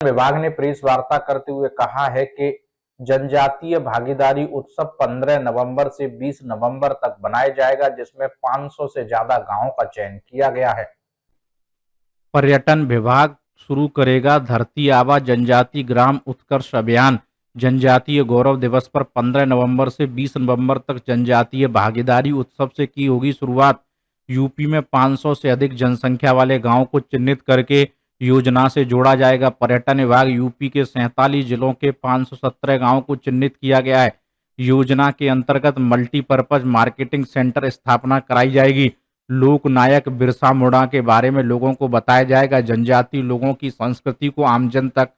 विभाग ने प्रेस वार्ता करते हुए कहा है कि जनजातीय भागीदारी उत्सव 15 नवंबर से 20 नवंबर तक बनाया जाएगा, जिसमें 500 से ज्यादा गांवों का चयन किया गया है। पर्यटन विभाग शुरू करेगा धरती आबा जनजाति ग्राम उत्कर्ष अभियान। जनजातीय गौरव दिवस पर 15 नवंबर से 20 नवंबर तक जनजातीय भागीदारी उत्सव से की होगी शुरुआत। यूपी में 500 से अधिक जनसंख्या वाले गांवों को चिन्हित करके योजना से जोड़ा जाएगा। पर्यटन विभाग यूपी के 47 जिलों के 517 गांवों को चिन्हित किया गया है। योजना के अंतर्गत मल्टीपर्पज मार्केटिंग सेंटर स्थापना कराई जाएगी। लोक नायक बिरसा मुंडा के बारे में लोगों को बताया जाएगा। जनजातीय लोगों की संस्कृति को आमजन तक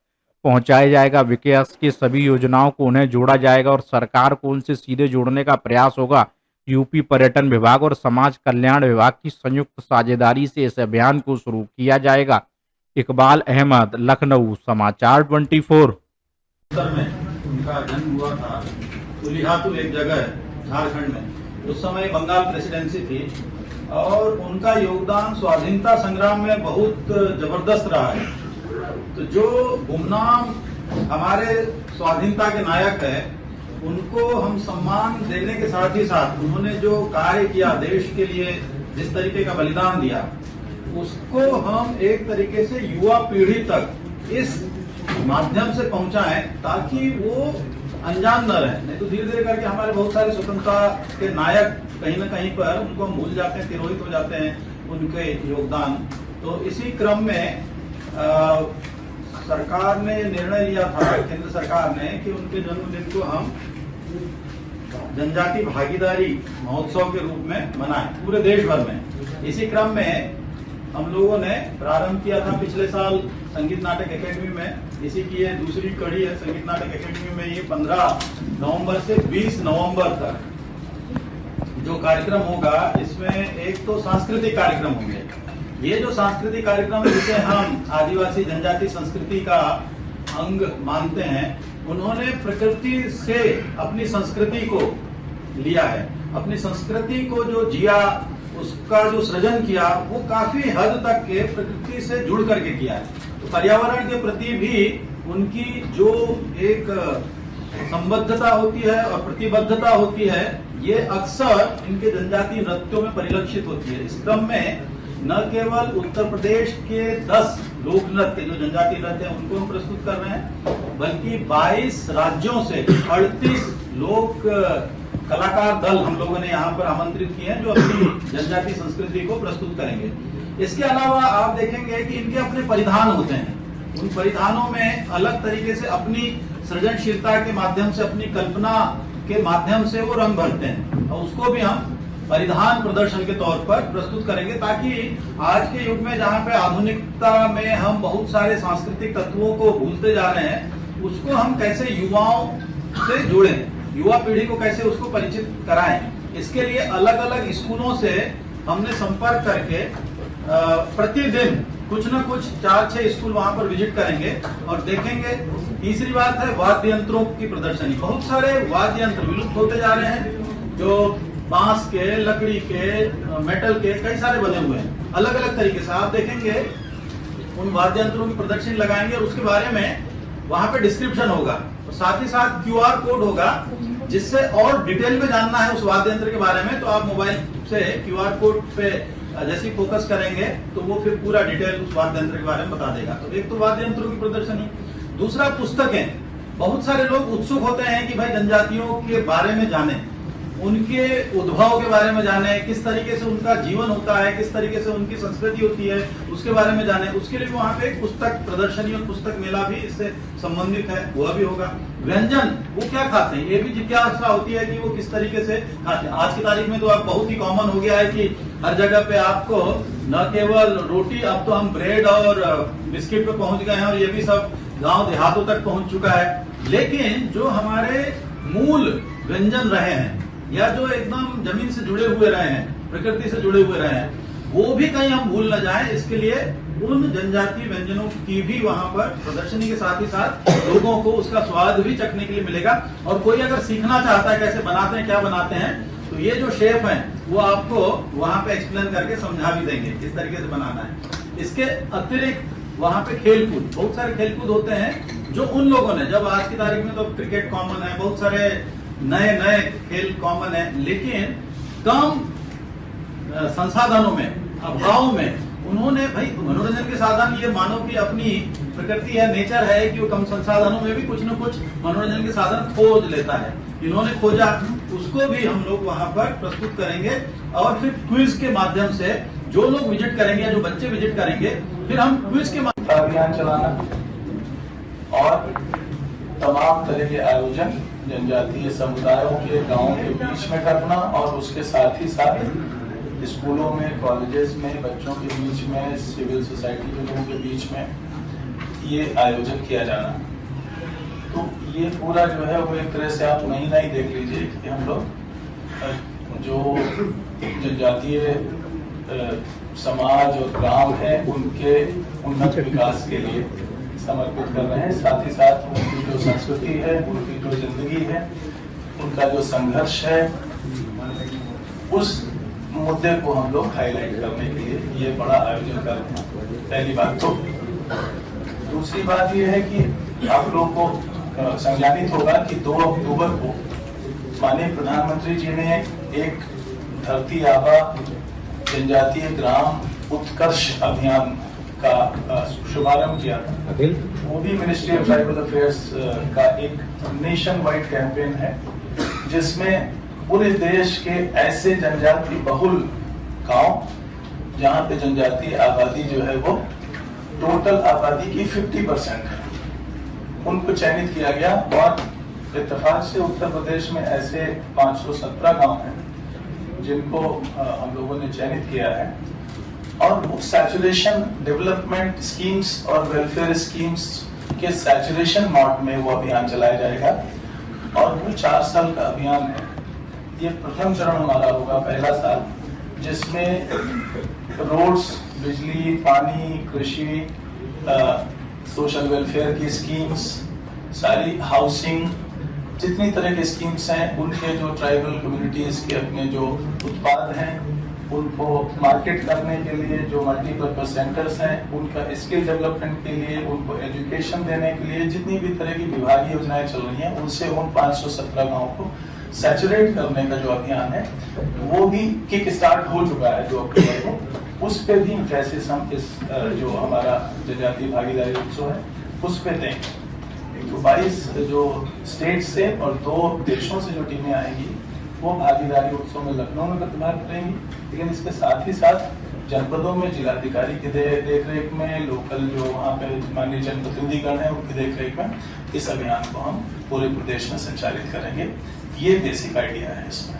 पहुंचाया जाएगा। विकास की सभी योजनाओं को उन्हें जोड़ा जाएगा और सरकार को उनसे सीधे जोड़ने का प्रयास होगा। यूपी पर्यटन विभाग और समाज कल्याण विभाग की संयुक्त साझेदारी से इस अभियान को शुरू किया जाएगा। इकबाल अहमद, लखनऊ, समाचार 24। उत्तर में उनका जन्म हुआ था। तुलिहातु एक जगह है झारखंड में, उस समय बंगाल प्रेसिडेंसी थी और उनका योगदान स्वाधीनता संग्राम में बहुत जबरदस्त रहा है। तो जो गुमनाम हमारे स्वाधीनता के नायक है, उनको हम सम्मान देने के साथ ही साथ उन्होंने जो कार्य किया देश के लिए, जिस तरीके का बलिदान दिया, उसको हम एक तरीके से युवा पीढ़ी तक इस माध्यम से पहुंचाएं ताकि वो अनजान न रहे। नहीं तो धीरे धीरे करके हमारे बहुत सारे स्वतंत्रता के नायक कहीं न कहीं पर उनको हम भूल जाते हैं, तिरोहित हो जाते हैं उनके योगदान। तो इसी क्रम में सरकार ने निर्णय लिया था, केंद्र सरकार ने, कि उनके जन्मदिन को हम जनजाति भागीदारी महोत्सव के रूप में मनाएं पूरे देश भर में। इसी क्रम में हम लोगों ने प्रारंभ किया था पिछले साल संगीत नाटक एकेडमी में। इसी की ये दूसरी कड़ी है। संगीत नाटक एकेडमी में ये 15 नवंबर से 20 नवंबर तक जो कार्यक्रम होगा, इसमें एक तो सांस्कृतिक कार्यक्रम होंगे। ये जो सांस्कृतिक कार्यक्रम जिसे हम आदिवासी जनजाति संस्कृति का अंग मानते हैं, उन्होंने प्रकृति से अपनी संस्कृति को लिया है। अपनी संस्कृति को जो जिया, उसका जो सृजन किया, वो काफी हद तक के प्रकृति से जुड़ करके किया है। तो पर्यावरण के प्रति भी उनकी जो एक संबद्धता होती है और प्रतिबद्धता होती है, ये अक्सर इनके जनजातीय नृत्यों में परिलक्षित होती है। इस क्रम में न केवल उत्तर प्रदेश के 10 लोक नृत्य जो जनजातीय नृत्य हैं उनको हम प्रस्तुत कर रहे हैं, बल्कि 22 राज्यों से 38 लोक कलाकार दल हम लोगों ने यहाँ पर आमंत्रित किए हैं, जो अपनी जनजातीय संस्कृति को प्रस्तुत करेंगे। इसके अलावा आप देखेंगे कि इनके अपने परिधान होते हैं। उन परिधानों में अलग तरीके से अपनी सृजनशीलता के माध्यम से, अपनी कल्पना के माध्यम से वो रंग भरते हैं और उसको भी हम परिधान प्रदर्शन के तौर पर प्रस्तुत करेंगे, ताकि आज के युग में जहाँ पे आधुनिकता में हम बहुत सारे सांस्कृतिक तत्वों को भूलते जा रहे हैं, उसको हम कैसे युवाओं से जुड़ें, युवा पीढ़ी को कैसे उसको परिचित कराएं। इसके लिए अलग अलग स्कूलों से हमने संपर्क करके प्रतिदिन कुछ न कुछ 4-6 स्कूल वहां पर विजिट करेंगे और देखेंगे। तीसरी बात है वाद्य यंत्रों की प्रदर्शनी। बहुत सारे वाद्य यंत्र विलुप्त होते जा रहे हैं, जो बांस के, लकड़ी के, मेटल के कई सारे बने हुए हैं अलग अलग तरीके से। आप देखेंगे उन वाद्य यंत्रों की प्रदर्शनी लगाएंगे और उसके बारे में वहां पे डिस्क्रिप्शन होगा और साथ ही साथ QR कोड होगा, जिससे और डिटेल में जानना है उस वाद्य यंत्र के बारे में तो आप मोबाइल से QR कोड पे जैसे ही फोकस करेंगे तो वो फिर पूरा डिटेल उस वाद्य यंत्र के बारे में बता देगा। तो एक तो वाद्य यंत्रों की प्रदर्शनी, दूसरा पुस्तकें। बहुत सारे लोग उत्सुक होते हैं कि भाई जनजातियों के बारे में जाने, उनके उद्भव के बारे में जाने, किस तरीके से उनका जीवन होता है, किस तरीके से उनकी संस्कृति होती है, उसके बारे में जाने। उसके लिए वहाँ पे पुस्तक प्रदर्शनी और पुस्तक मेला भी इससे संबंधित है, वह भी होगा। व्यंजन, वो क्या खाते हैं, ये भी जिज्ञासा होती है कि वो किस तरीके से खाते हैं। आज की तारीख में तो अब बहुत ही कॉमन हो गया है कि हर जगह पे आपको न केवल रोटी, अब तो हम ब्रेड और बिस्किट पे पहुंच गए हैं और ये भी सब गाँव देहातों तक पहुंच चुका है। लेकिन जो हमारे मूल व्यंजन रहे हैं या जो एकदम जमीन से जुड़े हुए रहे हैं, प्रकृति से जुड़े हुए रहे हैं, वो भी कहीं हम भूल न जाएं। इसके लिए उन जनजातीय व्यंजनों की भी वहां पर प्रदर्शनी के साथ ही साथ लोगों को उसका स्वाद भी चखने के लिए मिलेगा। और कोई अगर सीखना चाहता है कैसे बनाते हैं, क्या बनाते हैं, तो ये जो शेफ हैं वो आपको वहां पे एक्सप्लेन करके समझा भी देंगे किस तरीके से बनाना है। इसके अतिरिक्त वहां पे खेलकूद, बहुत सारे खेलकूद होते हैं जो उन लोगों ने, जब आज की तारीख में तो क्रिकेट कॉमन है, बहुत सारे नए नए खेल कॉमन है, लेकिन कम संसाधनों में, अभाव में उन्होंने, भाई मनोरंजन के साधन, ये मानव की अपनी प्रकृति है, नेचर है कि वो कम संसाधनों में भी कुछ न कुछ मनोरंजन के साधन खोज लेता है। इन्होंने खोजा, उसको भी हम लोग वहां पर प्रस्तुत करेंगे और फिर क्विज के माध्यम से जो लोग विजिट करेंगे या जो बच्चे विजिट करेंगे, फिर हम क्विज के माध्यम अभियान चलाना और तमाम तरह के आयोजन जनजातीय समुदायों के गांवों के बीच में करना और उसके साथ ही साथ स्कूलों में, कॉलेजेस में, बच्चों के बीच में, सिविल सोसाइटी के लोगों के बीच में ये आयोजन किया जाना। तो ये पूरा जो है वो एक तरह से आप महीना ही देख लीजिए कि हम लोग जो जनजातीय समाज और ग्राम है उनके उन्नत विकास के लिए समर्पित कर रहे हैं। साथ ही साथ उनकी जो संस्कृति है, उनकी जो जिंदगी है, उनका जो संघर्ष है, उस मुद्दे को हम लोग हाईलाइट करने के लिए ये बड़ा आयोजन कर रहे हैं। पहली बात तो। दूसरी बात ये है कि आप लोग को संज्ञानित होगा कि 2 अक्टूबर को माननीय प्रधानमंत्री जी ने एक धरती आबा जनजातीय ग्राम उत्कर्ष अभियान का शुभारंभ किया था। वो भी मिनिस्ट्री ऑफ ट्राइबल अफेयर्स का एक नेशन वाइड कैंपेन है, जिसमें पूरे देश के ऐसे जनजाति बहुल गांव जहां पे जनजातीय आबादी जो है वो टोटल आबादी की 50% है, उनको चयनित किया गया। और इत्तेफाक से उत्तर प्रदेश में ऐसे 517 गांव हैं जिनको हम लोगों ने चयनित किया है। और वो सैचुरेशन डेवलपमेंट स्कीम्स और वेलफेयर स्कीम्स के सैचुरेशन मोड में वो अभियान चलाया जाएगा और वो 4 साल का अभियान है। ये प्रथम चरण हमारा होगा, पहला साल, जिसमें रोड्स, बिजली, पानी, कृषि, सोशल वेलफेयर की स्कीम्स, सारी हाउसिंग, जितनी तरह की स्कीम्स हैं, उनके जो ट्राइबल कम्युनिटीज के अपने जो उत्पाद हैं उनको मार्केट करने के लिए, जो मल्टीपर्पज सेंटर्स हैं उनका स्किल डेवलपमेंट के लिए, उनको एजुकेशन देने के लिए जितनी भी तरह की विभागीय योजनाएं चल रही हैं, उनसे उन 517 गाँव को सैचुरेट करने का जो अभियान है वो भी किक स्टार्ट हो चुका है 2 अक्टूबर को। उस पे भी एम्फेसिस हम इस जो हमारा जनजातीय भागीदारी उत्सव है उस पे देंगे। तो 22 जो स्टेट से और 2 देशों से जो टीमें आएंगी वो भागीदारी उत्सव में लखनऊ में प्रतिभाग करेंगी, लेकिन इसके साथ ही साथ जनपदों में जिलाधिकारी की देखरेख में, लोकल जो वहाँ पे माननीय जनप्रतिनिधिगण है उनकी देखरेख में इस अभियान को हम पूरे प्रदेश में संचालित करेंगे। ये बेसिक आइडिया है इसमें।